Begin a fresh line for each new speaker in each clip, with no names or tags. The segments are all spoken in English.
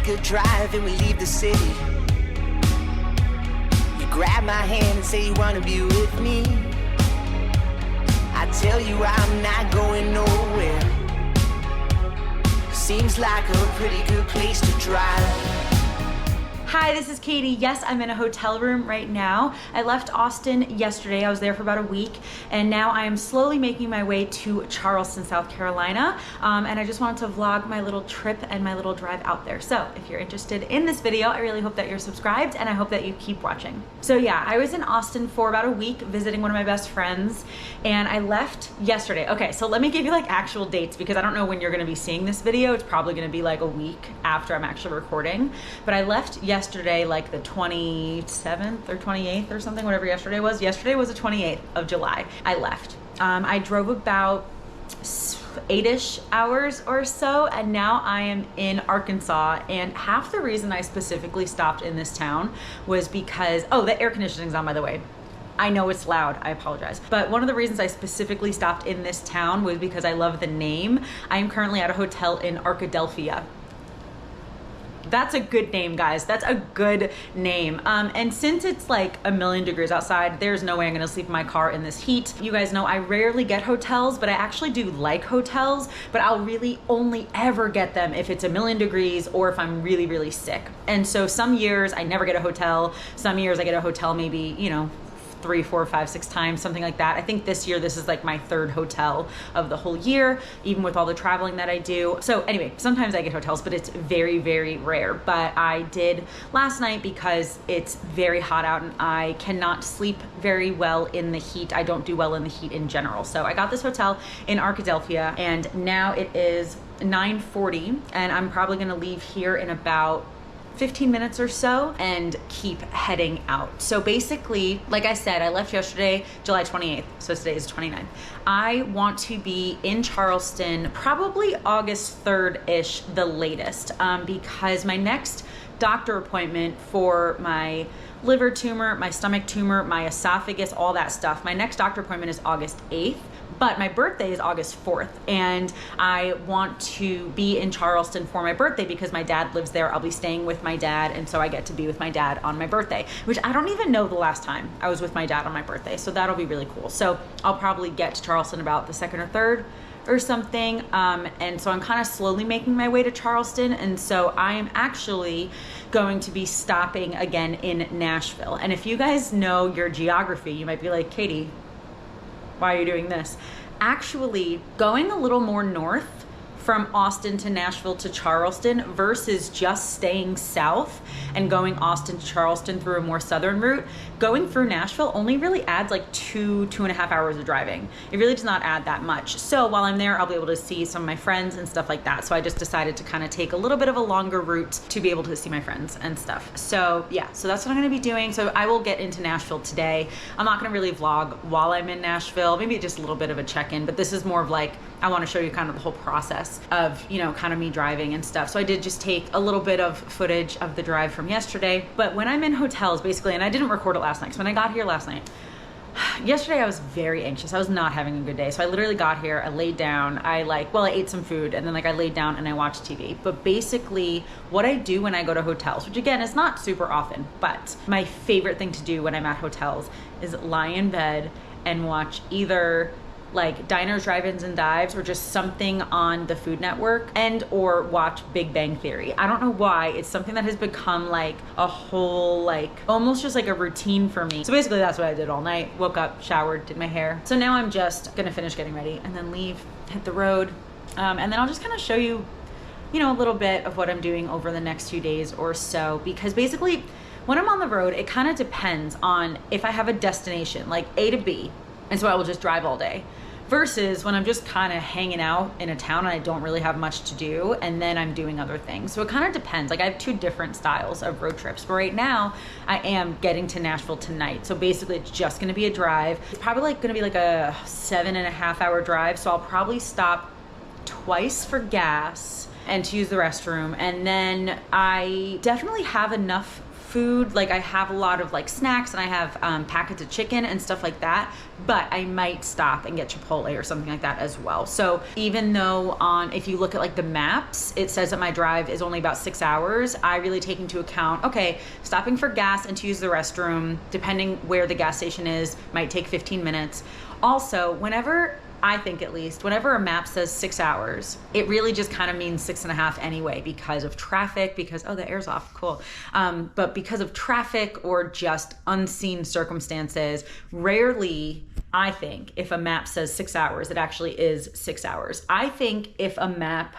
take a drive and we leave the city. You grab my hand and say you wanna be with me. I tell you I'm not going nowhere. Seems like a pretty good place to drive.
Hi, this is Katie. Yes, I'm in a hotel room right now. I left Austin yesterday. I was there for about a week, and now I am slowly making my way to Charleston, South Carolina. And I just wanted to vlog my little trip and my little drive out there. So if you're interested in this video, I really hope that you're subscribed, and I hope that you keep watching. So yeah, I was in Austin for about a week visiting one of my best friends, and I left yesterday. Okay, so let me give you like actual dates, because I don't know when you're gonna be seeing this video. It's probably gonna be like a week after I'm actually recording. But I left yesterday, like the 27th or 28th or something, whatever yesterday was. Yesterday was the 28th of July. I left. I drove about 8-ish hours or so, and now I am in Arkansas. And half the reason I specifically stopped in this town was because, oh, the air conditioning's on, by the way. I know it's loud, I apologize. But one of the reasons I specifically stopped in this town was because I love the name. I am currently at a hotel in Arkadelphia. That's a good name, guys. That's a good name. And since it's like a million degrees outside, there's no way I'm gonna sleep in my car in this heat. You guys know I rarely get hotels, but I actually do like hotels, but I'll really only ever get them if it's a million degrees or if I'm really, really sick. And so some years I never get a hotel. Some years I get a hotel maybe, you know, 3, 4, 5, 6 times, something like that. I think this year, this is like my 3rd hotel of the whole year, even with all the traveling that I do. So anyway, sometimes I get hotels, but it's very, very rare. But I did last night because it's very hot out and I cannot sleep very well in the heat. I don't do well in the heat in general. So I got this hotel in Arkadelphia, and now it is 9:40, and I'm probably gonna leave here in about 15 minutes or so and keep heading out. So basically, like I said, I left yesterday, July 28th. So today is 29th. I want to be in Charleston probably August 3rd-ish, the latest, because my next doctor appointment for my liver tumor, my stomach tumor, my esophagus, all that stuff, my next doctor appointment is August 8th. But my birthday is August 4th, and I want to be in Charleston for my birthday because my dad lives there. I'll be staying with my dad, and so I get to be with my dad on my birthday, which I don't even know the last time I was with my dad on my birthday, so that'll be really cool. So I'll probably get to Charleston about the 2nd or 3rd or something, and so I'm kind of slowly making my way to Charleston, and so I am actually going to be stopping again in Nashville. And if you guys know your geography, you might be like, Katie, why are you doing this? Actually, going a little more north from Austin to Nashville to Charleston versus just staying south and going Austin to Charleston through a more southern route, going through Nashville only really adds like 2.5 hours of driving. It really does not add that much. So while I'm there, I'll be able to see some of my friends and stuff like that. So I just decided to kind of take a little bit of a longer route to be able to see my friends and stuff. So yeah, so that's what I'm gonna be doing. So I will get into Nashville today. I'm not gonna really vlog while I'm in Nashville, maybe just a little bit of a check-in, but this is more of like, I want to show you kind of the whole process of, you know, kind of me driving and stuff. So I did just take a little bit of footage of the drive from yesterday. But when I'm in hotels, basically, and I didn't record it last night. So when I got here last night, yesterday I was very anxious. I was not having a good day. So I literally got here, I laid down, I ate some food, and then I laid down and I watched TV. But basically what I do when I go to hotels, which again is not super often, but my favorite thing to do when I'm at hotels is lie in bed and watch either like diners, drive-ins, and dives, or just something on the Food Network, and or watch Big Bang Theory. I don't know why, it's something that has become like a whole, like almost just like a routine for me. So basically that's what I did all night. Woke up, showered, did my hair. So now I'm just gonna finish getting ready and then leave, hit the road, and then I'll just kind of show you, you know, a little bit of what I'm doing over the next few days or so, because basically when I'm on the road, it kind of depends on if I have a destination like A to B, and so I will just drive all day, versus when I'm just kind of hanging out in a town and I don't really have much to do, and then I'm doing other things. So it kind of depends. Like I have 2 different styles of road trips, but right now I am getting to Nashville tonight. So basically it's just gonna be a drive. It's probably like gonna be like a 7.5 hour drive. So I'll probably stop twice for gas and to use the restroom. And then I definitely have enough food. Like I have a lot of like snacks and I have packets of chicken and stuff like that, but I might stop and get Chipotle or something like that as well. So even though if you look at like the maps, it says that my drive is only about 6 hours, I really take into account, okay, stopping for gas and to use the restroom, depending where the gas station is, might take 15 minutes. Also, I think at least, whenever a map says 6 hours, it really just kind of means 6.5 anyway, because of traffic, because, oh, the air's off, cool. But because of traffic or just unseen circumstances, rarely, I think, if a map says 6 hours, it actually is 6 hours. I think if a map,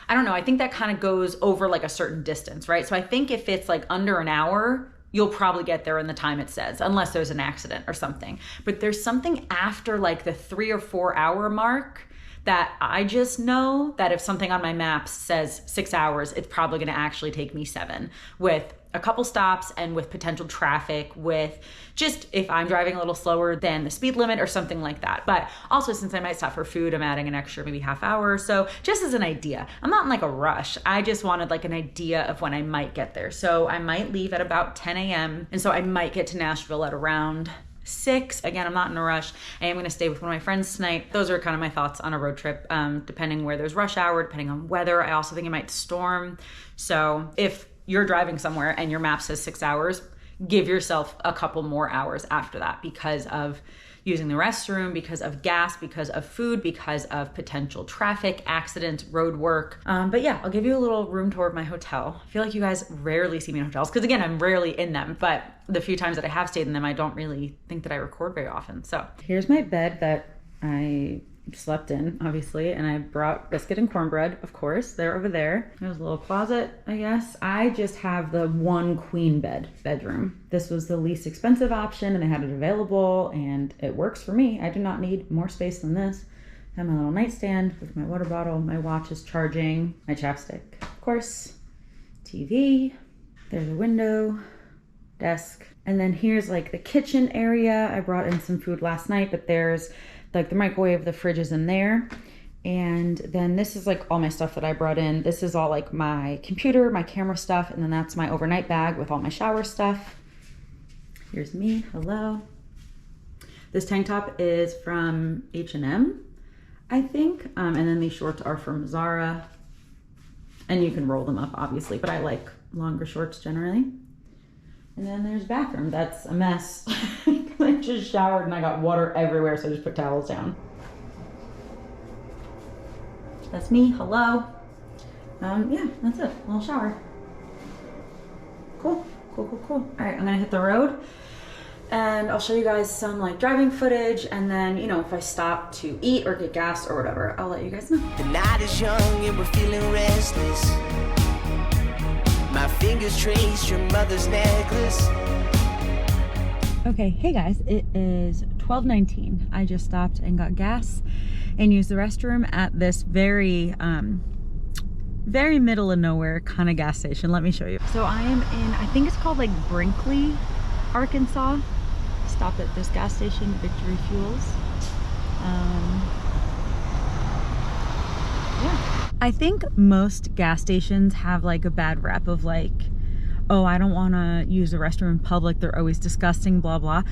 I don't know, I think that kind of goes over like a certain distance, right? So I think if it's like under an hour, you'll probably get there in the time it says, unless there's an accident or something. But there's something after like the 3 or 4 hour mark that I just know that if something on my maps says 6 hours, it's probably gonna actually take me 7, with a couple stops and with potential traffic, with just if I'm driving a little slower than the speed limit or something like that. But also, since I might stop for food, I'm adding an extra maybe half hour or so, just as an idea. I'm not in like a rush. I just wanted like an idea of when I might get there. So I might leave at about 10 a.m. And so I might get to Nashville at around 6. Again, I'm not in a rush. I am going to stay with one of my friends tonight. Those are kind of my thoughts on a road trip, depending where there's rush hour, depending on weather. I also think it might storm. So if you're driving somewhere and your map says 6 hours, give yourself a couple more hours after that, because of using the restroom, because of gas, because of food, because of potential traffic, accidents, road work. But yeah, I'll give you a little room tour of my hotel. I feel like you guys rarely see me in hotels, because again, I'm rarely in them, but the few times that I have stayed in them, I don't really think that I record very often. So here's my bed that I slept in, obviously, and I brought biscuit and cornbread, of course. They're over there. There's a little closet, I guess. I just have the one queen bedroom. This was the least expensive option, and they had it available, and it works for me. I do not need more space than this. I have my little nightstand with my water bottle. My watch is charging. My chapstick, of course. TV. There's a window. Desk. And then here's like the kitchen area. I brought in some food last night, but there's like the microwave, the fridge is in there. And then this is like all my stuff that I brought in. This is all like my computer, my camera stuff, and then that's my overnight bag with all my shower stuff. Here's me, hello. This tank top is from H&M, I think. And then these shorts are from Zara. And you can roll them up, obviously, but I like longer shorts generally. And then there's bathroom. That's a mess. I just showered and I got water everywhere, so I just put towels down. That's me, hello. Yeah, that's it, a little shower. Cool. All right, I'm gonna hit the road and I'll show you guys some like driving footage, and then, you know, if I stop to eat or get gas or whatever, I'll let you guys know.
The night is young and we're feeling restless. My fingers trace your mother's necklace.
Okay, hey guys, it is 12:19. I just stopped and got gas and used the restroom at this very middle of nowhere kind of gas station. Let me show you. So I am in, I think it's called like Brinkley, Arkansas. Stopped at this gas station, Victory Fuels. Yeah. I think most gas stations have like a bad rep of like, oh, I don't want to use the restroom in public, they're always disgusting, blah blah.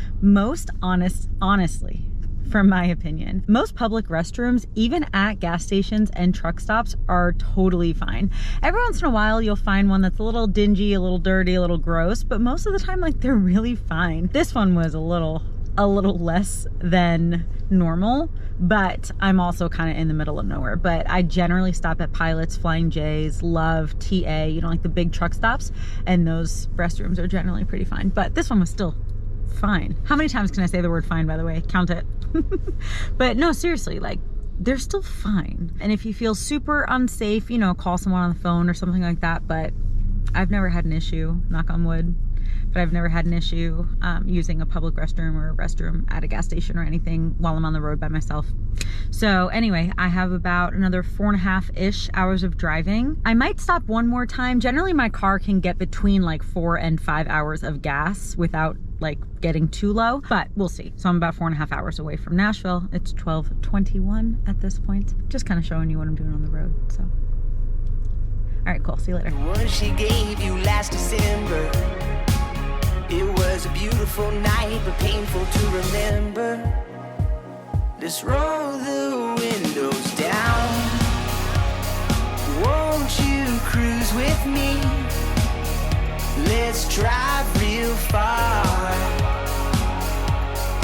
Honestly, from my opinion, most public restrooms, even at gas stations and truck stops, are totally fine. Every once in a while you'll find one that's a little dingy, a little dirty, a little gross, but most of the time, like, they're really fine. This one was a little less than normal, but I'm also kind of in the middle of nowhere. But I generally stop at Pilots, Flying J's, Love, TA, you know, like the big truck stops, and those restrooms are generally pretty fine. But this one was still fine. How many times can I say the word fine, by the way? Count it. But no, seriously, like, they're still fine. And if you feel super unsafe, you know, call someone on the phone or something like that. But I've never had an issue, knock on wood, but I've never had an issue using a public restroom or a restroom at a gas station or anything while I'm on the road by myself. So anyway, I have about another 4.5-ish hours of driving. I might stop one more time. Generally, my car can get between like 4 and 5 hours of gas without like getting too low, but we'll see. So I'm about 4.5 hours away from Nashville. It's 12:21 at this point. Just kind of showing you what I'm doing on the road, so. All right, cool, see you later.
The one she gave you last December, It was a beautiful night, but painful to remember. Let's roll the windows down. Won't you cruise with me? Let's drive real far.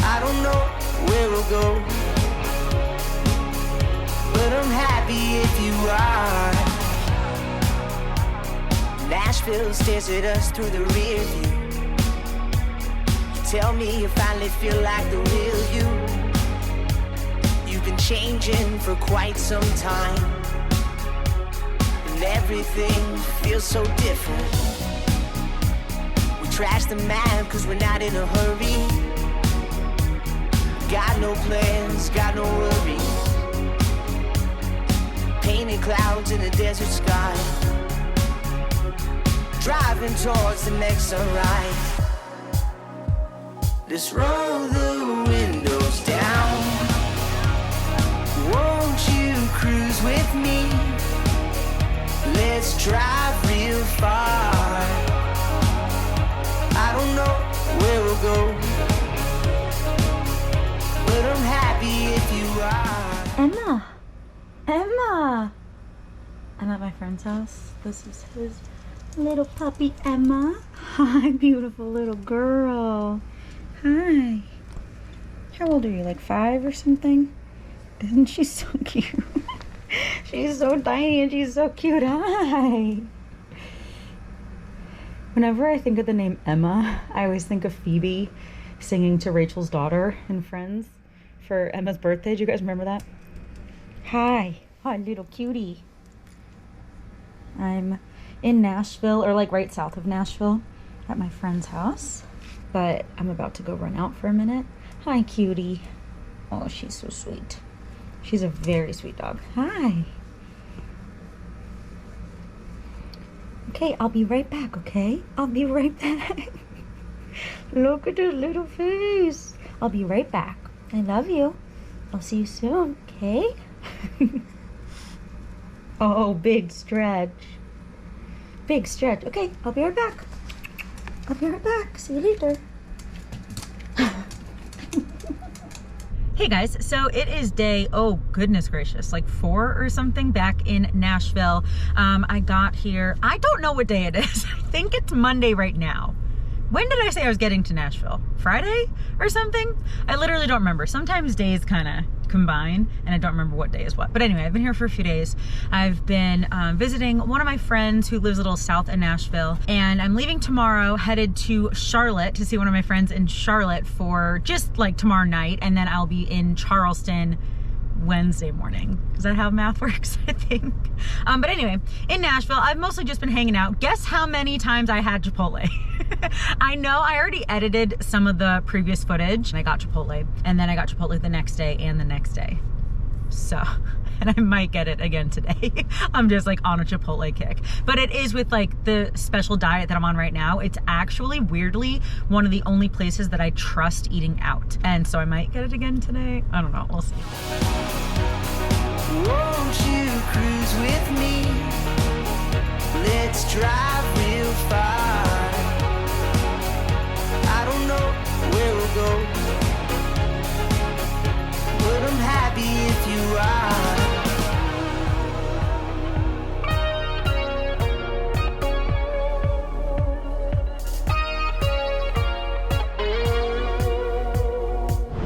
I don't know where we'll go, but I'm happy if you are. Nashville stares at us through the rear view. You tell me you finally feel like the real you. You've been changing for quite some time, and everything feels so different. We trash the map cause we're not in a hurry. Got no plans, got no worries. Painted clouds in a desert sky, driving towards the next sunrise. Let's roll the windows down. Won't you cruise with me? Let's drive real far. I don't know where we'll go, but I'm happy if you are.
Emma! I'm at my friend's house. This is his little puppy, Emma. Hi, beautiful little girl. Hi. How old are you, like 5 or something? Isn't she so cute? She's so tiny and she's so cute. Hi. Whenever I think of the name Emma, I always think of Phoebe singing to Rachel's daughter in Friends for Emma's birthday. Do you guys remember that? Hi. Hi, little cutie. I'm in Nashville, or like right south of Nashville, at my friend's house, but I'm about to go run out for a minute. Hi, cutie. Oh, she's so sweet. She's a very sweet dog. Hi. Okay, I'll be right back, okay? I'll be right back. Look at her little face. I'll be right back. I love you. I'll see you soon, okay? Oh, big stretch. Big stretch. Okay, I'll be right back. I'll be right back. See you later. Hey guys, so it is day, oh goodness gracious, like 4 or something back in Nashville. I got here, I don't know what day it is. I think it's Monday right now. When did I say I was getting to Nashville? Friday or something? I literally don't remember. Sometimes days kind of combine and I don't remember what day is what. But anyway, I've been here for a few days. I've been visiting one of my friends who lives a little south of Nashville, and I'm leaving tomorrow, headed to Charlotte to see one of my friends in Charlotte for just like tomorrow night, and then I'll be in Charleston Wednesday morning. Is that how math works? I think. But anyway, in Nashville, I've mostly just been hanging out. Guess how many times I had Chipotle? I know I already edited some of the previous footage. I got Chipotle, and then I got Chipotle the next day and the next day. So, and I might get it again today. I'm just like on a Chipotle kick. But it is with like the special diet that I'm on right now. It's actually weirdly one of the only places that I trust eating out. And so I might get it again today. I don't know, we'll see.
Won't you cruise with me? Let's drive real far. I don't know where we'll go, but I'm happy if you are.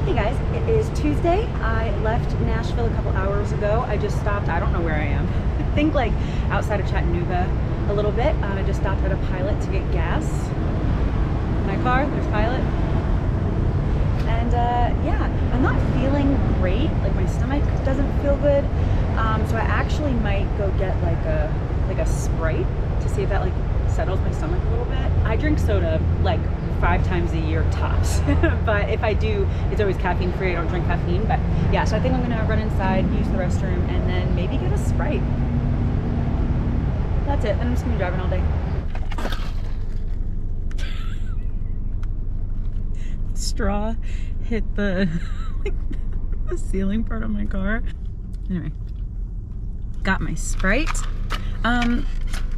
Hey guys, it is Tuesday. I left Nashville a couple hours ago. I just stopped, I don't know where I am. I think like outside of Chattanooga a little bit. I just stopped at a Pilot to get gas. My car, there's Pilot. And yeah, I'm not feeling great. Like my stomach doesn't feel good. So I actually might go get like a Sprite to see if that like settles my stomach a little bit. I drink soda like 5 times a year tops. But if I do, it's always caffeine free. I don't drink caffeine. But yeah, so I think I'm gonna run inside, use the restroom, and then maybe get a Sprite. That's it. Then I'm just gonna be driving all day. Straw hit the the ceiling part of my car. Anyway, got my Sprite. I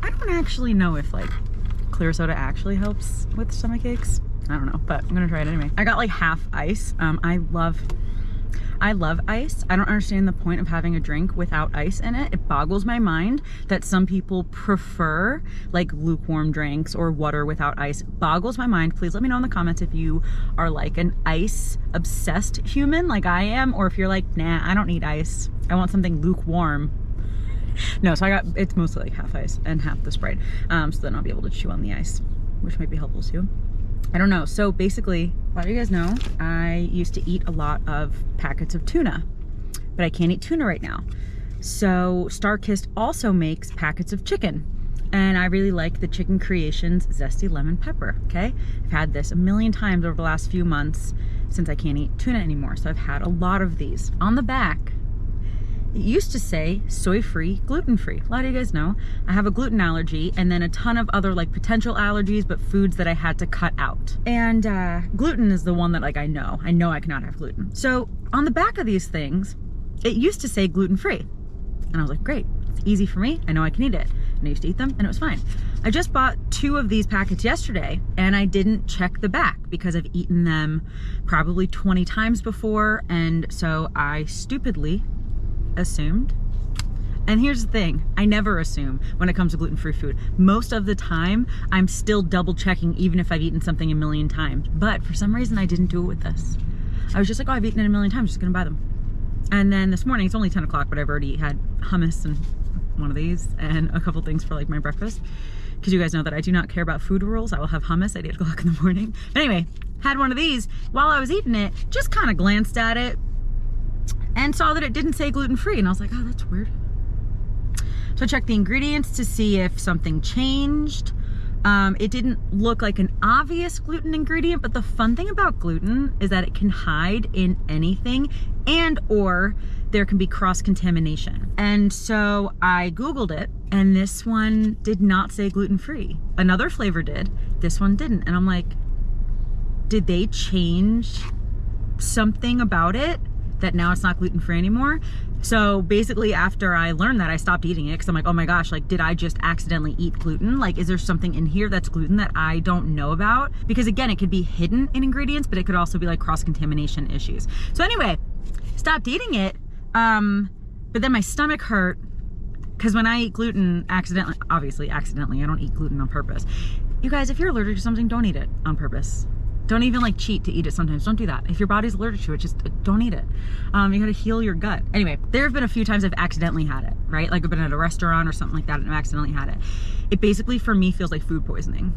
don't actually know if like clear soda actually helps with stomach aches. I don't know, but I'm gonna try it anyway. I got like half ice. I love ice. I don't understand the point of having a drink without ice in it. It boggles my mind that some people prefer like lukewarm drinks or water without ice. Boggles my mind. Please let me know in the comments if you are like an ice obsessed human like I am, or if you're like, nah, I don't need ice. I want something lukewarm. No, so it's mostly like half ice and half the Sprite. So then I'll be able to chew on the ice, which might be helpful too. I don't know. So basically, a lot of you guys know, I used to eat a lot of packets of tuna, but I can't eat tuna right now. So Starkist also makes packets of chicken, and I really like the Chicken Creations Zesty Lemon Pepper, okay? I've had this a million times over the last few months since I can't eat tuna anymore, so I've had a lot of these. On the back, it used to say soy-free, gluten-free. A lot of you guys know I have a gluten allergy and then a ton of other like potential allergies, but foods that I had to cut out. And gluten is the one that like I know I cannot have gluten. So on the back of these things, it used to say gluten-free. And I was like, great, it's easy for me. I know I can eat it. And I used to eat them and it was fine. I just bought 2 of these packets yesterday and I didn't check the back because I've eaten them probably 20 times before. And so I stupidly assumed. And here's the thing, I never assume when it comes to gluten-free food. Most of the time, I'm still double checking even if I've eaten something a million times. But for some reason, I didn't do it with this. I was just like, oh, I've eaten it a million times, just gonna buy them. And then this morning, it's only 10 o'clock, but I've already had hummus and one of these and a couple things for like my breakfast. Because you guys know that I do not care about food rules. I will have hummus at 8 o'clock in the morning. But anyway, had one of these. While I was eating it, just kind of glanced at it and saw that it didn't say gluten-free, and I was like, oh, that's weird. So I checked the ingredients to see if something changed. It didn't look like an obvious gluten ingredient, but the fun thing about gluten is that it can hide in anything, and or there can be cross-contamination. And so I Googled it, and this one did not say gluten-free. Another flavor did, this one didn't. And I'm like, did they change something about it that now it's not gluten-free anymore? So basically after I learned that, I stopped eating it because I'm like, oh my gosh, like did I just accidentally eat gluten? Like is there something in here that's gluten that I don't know about? Because again, it could be hidden in ingredients, but it could also be like cross-contamination issues. So anyway, stopped eating it, but then my stomach hurt because when I eat gluten accidentally, obviously accidentally, I don't eat gluten on purpose. You guys, if you're allergic to something, don't eat it on purpose. Don't even like cheat to eat it sometimes. Don't do that. If your body's allergic to it, just don't eat it. You gotta heal your gut. Anyway, there have been a few times I've accidentally had it, right? Like I've been at a restaurant or something like that and I've accidentally had it. It basically for me feels like food poisoning.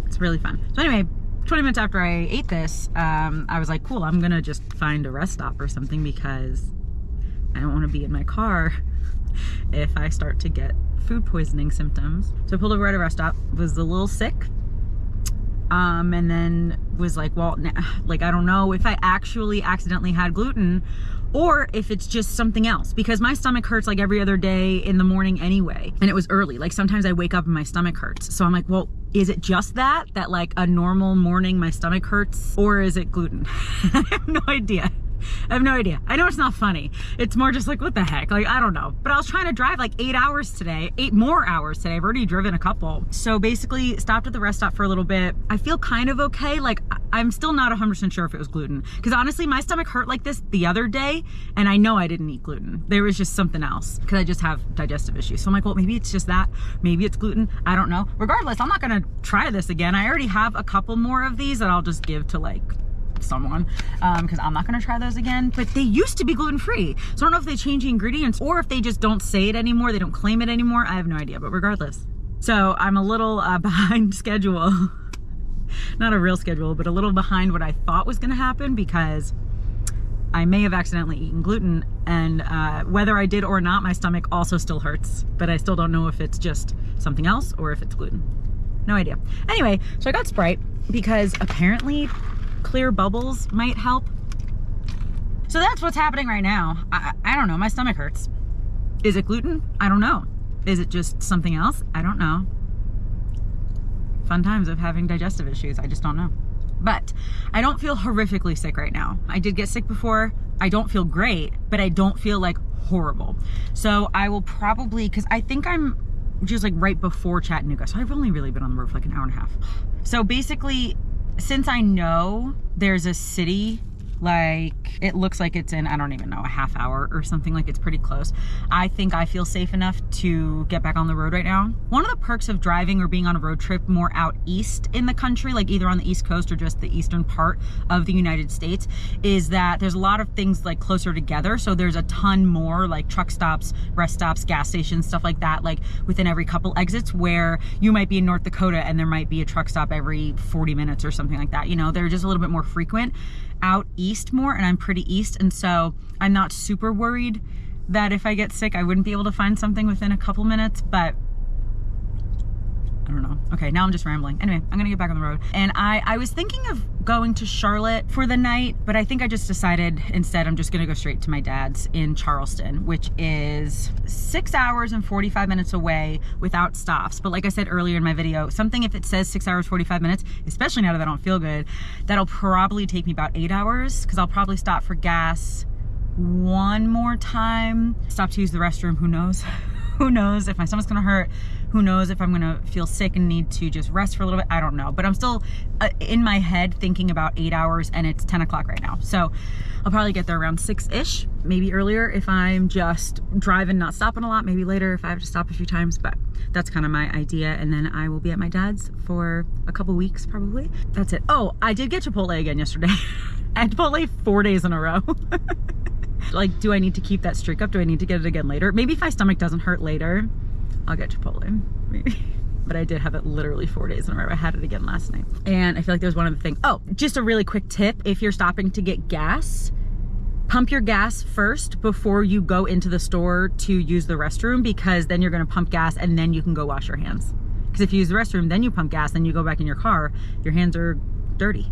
It's really fun. So anyway, 20 minutes after I ate this, I was like, cool, I'm gonna just find a rest stop or something because I don't wanna be in my car if I start to get food poisoning symptoms. So I pulled over at a rest stop, was a little sick, and then was like, well, like, I don't know if I actually accidentally had gluten or if it's just something else, because my stomach hurts like every other day in the morning anyway. And it was early. Like sometimes I wake up and my stomach hurts. So I'm like, well, is it just that like a normal morning my stomach hurts, or is it gluten? I have no idea. I have no idea. I know it's not funny. It's more just like, what the heck? Like, I don't know. But I was trying to drive like 8 hours today, 8 more hours today. I've already driven a couple. So basically stopped at the rest stop for a little bit. I feel kind of okay. Like I'm still not 100% sure if it was gluten. Because honestly, my stomach hurt like this the other day and I know I didn't eat gluten. There was just something else because I just have digestive issues. So I'm like, well, maybe it's just that. Maybe it's gluten. I don't know. Regardless, I'm not going to try this again. I already have a couple more of these that I'll just give to like someone because I'm not going to try those again. But they used to be gluten-free, so I don't know if they change the ingredients or if they just don't say it anymore, they don't claim it anymore. I have no idea, but regardless, so I'm a little behind schedule. Not a real schedule, but a little behind what I thought was going to happen because I may have accidentally eaten gluten, and whether I did or not, my stomach also still hurts, but I still don't know if it's just something else or if it's gluten. No idea. Anyway, so I got Sprite because apparently clear bubbles might help. So that's what's happening right now. I don't know, my stomach hurts. Is it gluten? I don't know. Is it just something else? I don't know. Fun times of having digestive issues, I just don't know. But I don't feel horrifically sick right now. I did get sick before. I don't feel great, but I don't feel like horrible. So I will probably, because I think I'm which is like right before Chattanooga. So I've only really been on the road for like an hour and a half. So basically, since I know there's a city, like it looks like it's in, I don't even know, a half hour or something, like it's pretty close. I think I feel safe enough to get back on the road right now. One of the perks of driving or being on a road trip more out east in the country, like either on the East Coast or just the eastern part of the United States, is that there's a lot of things like closer together. So there's a ton more like truck stops, rest stops, gas stations, stuff like that, like within every couple exits, where you might be in North Dakota and there might be a truck stop every 40 minutes or something like that. You know, they're just a little bit more frequent out east more, and I'm pretty east, and so I'm not super worried that if I get sick I wouldn't be able to find something within a couple minutes, but I don't know. Okay, now I'm just rambling. Anyway, I'm gonna get back on the road. And I was thinking of going to Charlotte for the night, but I think I just decided instead I'm just gonna go straight to my dad's in Charleston, which is 6 hours and 45 minutes away without stops. But like I said earlier in my video, something if it says 6 hours, 45 minutes, especially now that I don't feel good, that'll probably take me about 8 hours, because I'll probably stop for gas one more time, stop to use the restroom, who knows? Who knows if my stomach's gonna hurt? Who knows if I'm gonna feel sick and need to just rest for a little bit? I don't know, but I'm still in my head thinking about 8 hours, and it's 10 o'clock right now. So I'll probably get there around 6-ish, maybe earlier if I'm just driving, not stopping a lot, maybe later if I have to stop a few times, but that's kind of my idea. And then I will be at my dad's for a couple weeks probably. That's it. Oh, I did get Chipotle again yesterday. I had Chipotle 4 days in a row. Like, do I need to keep that streak up? Do I need to get it again later? Maybe if my stomach doesn't hurt later, I'll get Chipotle, maybe. But I did have it literally 4 days in a row. I had it again last night. And I feel like there's one other thing. Oh, just a really quick tip. If you're stopping to get gas, pump your gas first before you go into the store to use the restroom, because then you're gonna pump gas and then you can go wash your hands. Because if you use the restroom, then you pump gas, then you go back in your car, your hands are dirty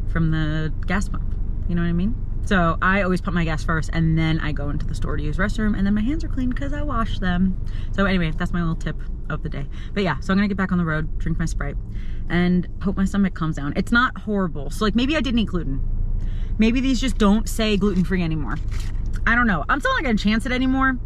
from the gas pump. You know what I mean? So I always pump my gas first, and then I go into the store to use restroom, and then my hands are clean because I wash them. So anyway, that's my little tip of the day. But yeah, so I'm gonna get back on the road, drink my Sprite, and hope my stomach calms down. It's not horrible. So like maybe I didn't eat gluten. Maybe these just don't say gluten-free anymore. I don't know. I'm still not gonna chance it anymore.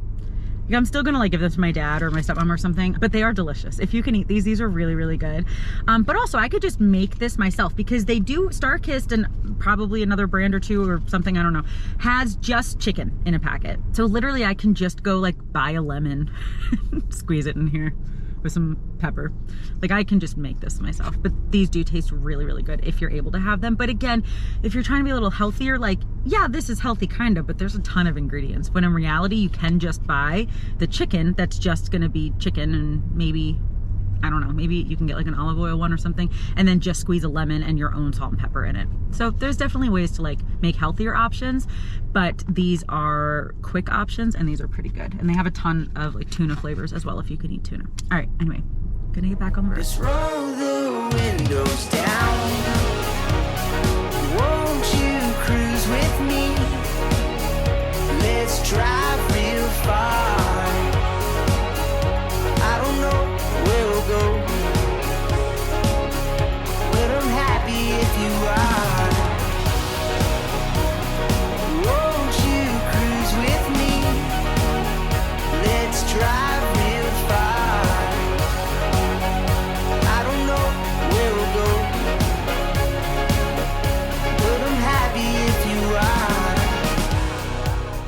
I'm still gonna like give them to my dad or my stepmom or something, but they are delicious. If you can eat these are really, really good. But also I could just make this myself, because they do, Starkist and probably another brand or two or something, I don't know, has just chicken in a packet. So literally I can just go like buy a lemon, squeeze it in here with some pepper. Like I can just make this myself, but these do taste really, really good if you're able to have them. But again, if you're trying to be a little healthier, like, yeah, this is healthy kind of, but there's a ton of ingredients. When in reality, you can just buy the chicken that's just gonna be chicken, and maybe, I don't know, maybe you can get like an olive oil one or something, and then just squeeze a lemon and your own salt and pepper in it. So there's definitely ways to like make healthier options, but these are quick options and these are pretty good. And they have a ton of like tuna flavors as well if you can eat tuna. All right, anyway, gonna get back on the road.
Let's roll the windows down. Won't you cruise with me? Let's drive real far. I don't know where we'll go, but I'm happy if you are. Won't you cruise with me? Let's drive real far. I don't know where we'll go, but I'm happy if you are.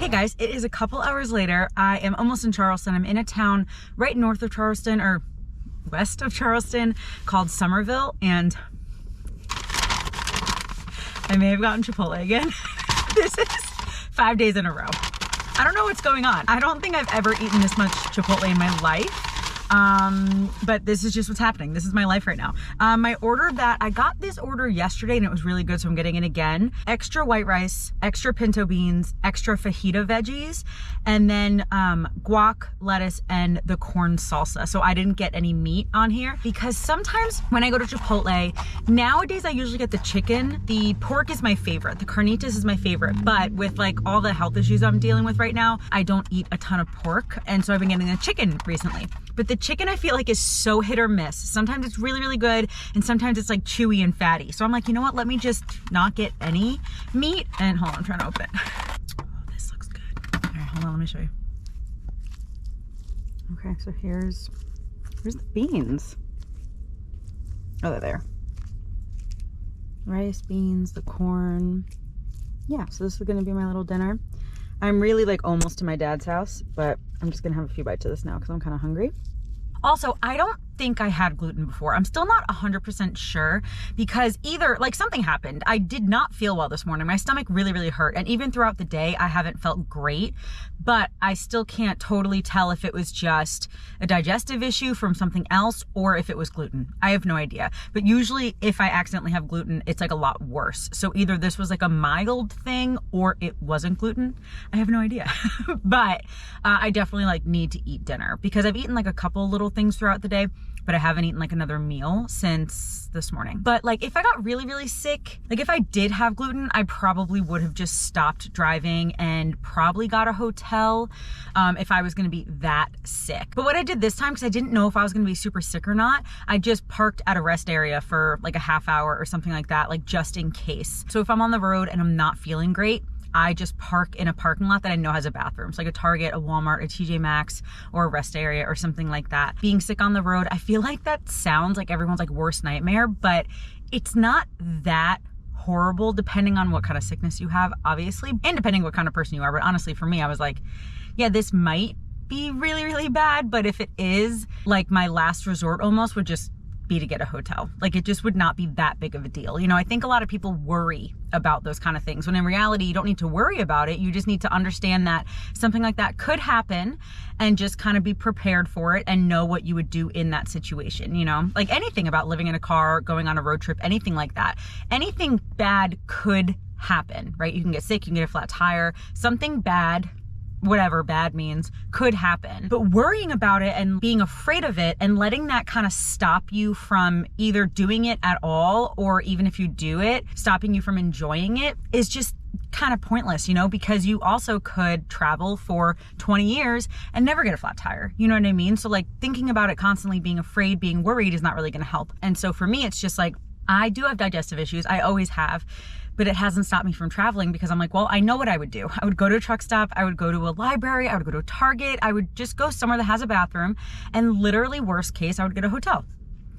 Hey guys, it is a couple hours later. I am almost in Charleston. I'm in a town right north of Charleston, or west of Charleston, called Somerville, and I may have gotten Chipotle again. This is 5 days in a row. I don't know what's going on. I don't think I've ever eaten this much Chipotle in my life. But this is just what's happening. This is my life right now. I got this order yesterday and it was really good, so I'm getting it again. Extra white rice, extra pinto beans, extra fajita veggies, and then guac, lettuce, and the corn salsa. So I didn't get any meat on here, because sometimes when I go to Chipotle, nowadays I usually get the chicken. The pork is my favorite. The carnitas is my favorite, but with like all the health issues I'm dealing with right now, I don't eat a ton of pork, and so I've been getting the chicken recently. But the chicken I feel like is so hit or miss. Sometimes it's really, really good, and sometimes it's like chewy and fatty. So I'm like, you know what? Let me just not get any meat. And hold on, I'm trying to open it. Oh, this looks good. All right, hold on, let me show you. Okay, so here's Where's the beans? Oh, they're there. Rice, beans, the corn. Yeah, so this is gonna be my little dinner. I'm really like almost to my dad's house, but I'm just gonna have a few bites of this now because I'm kind of hungry. Also, I don't think I had gluten before. I'm still not 100% sure because either like something happened. I did not feel well this morning. My stomach really, really hurt. And even throughout the day, I haven't felt great, but I still can't totally tell if it was just a digestive issue from something else or if it was gluten. I have no idea. But usually if I accidentally have gluten, it's like a lot worse. So either this was like a mild thing or it wasn't gluten. I have no idea. But I definitely like need to eat dinner because I've eaten like a couple little things throughout the day, but I haven't eaten like another meal since this morning. But like if I got really, really sick, like if I did have gluten, I probably would have just stopped driving and probably got a hotel if I was gonna be that sick. But what I did this time, because I didn't know if I was gonna be super sick or not, I just parked at a rest area for like a half hour or something like that, like just in case. So if I'm on the road and I'm not feeling great, I just park in a parking lot that I know has a bathroom. So like a Target, a Walmart, a TJ Maxx, or a rest area or something like that. Being sick on the road, I feel like that sounds like everyone's like worst nightmare, but it's not that horrible depending on what kind of sickness you have, obviously, and depending what kind of person you are. But honestly, for me, I was like, yeah, this might be really, really bad, but if it is, like my last resort almost would just be to get a hotel. Like it just would not be that big of a deal. You know, I think a lot of people worry about those kind of things when in reality, you don't need to worry about it. You just need to understand that something like that could happen and just kind of be prepared for it and know what you would do in that situation. You know, like anything about living in a car, going on a road trip, anything like that, anything bad could happen, right? You can get sick, you can get a flat tire, something bad, whatever bad means, could happen. But worrying about it and being afraid of it and letting that kind of stop you from either doing it at all, or even if you do it, stopping you from enjoying it is just kind of pointless, you know, because you also could travel for 20 years and never get a flat tire. You know what I mean? So like thinking about it constantly, being afraid, being worried is not really going to help. And so for me, it's just like, I do have digestive issues. I always have. But it hasn't stopped me from traveling because I'm like, well, I know what I would do. I would go to a truck stop. I would go to a library. I would go to a Target. I would just go somewhere that has a bathroom. And literally worst case, I would get a hotel.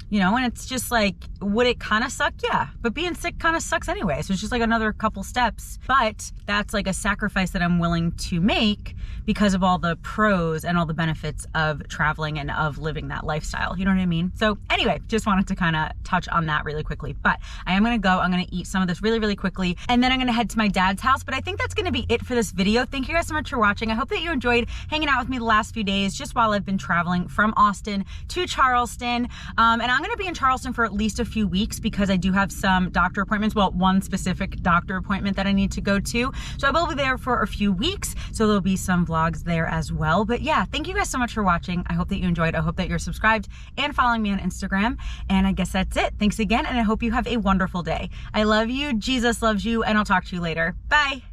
You know, and it's just like, would it kind of suck? Yeah. But being sick kind of sucks anyway. So it's just like another couple steps. But that's like a sacrifice that I'm willing to make because of all the pros and all the benefits of traveling and of living that lifestyle. You know what I mean? So anyway, just wanted to kind of touch on that really quickly. But I am going to go. I'm going to eat some of this really, really quickly. And then I'm going to head to my dad's house. But I think that's going to be it for this video. Thank you guys so much for watching. I hope that you enjoyed hanging out with me the last few days, just while I've been traveling from Austin to Charleston. And I'm going to be in Charleston for at least a few weeks because I do have some doctor appointments. Well, one specific doctor appointment that I need to go to. So I will be there for a few weeks. So there'll be some vlogs there as well. But yeah, thank you guys so much for watching. I hope that you enjoyed. I hope that you're subscribed and following me on Instagram. And I guess that's it. Thanks again. And I hope you have a wonderful day. I love you. Jesus loves you. And I'll talk to you later. Bye.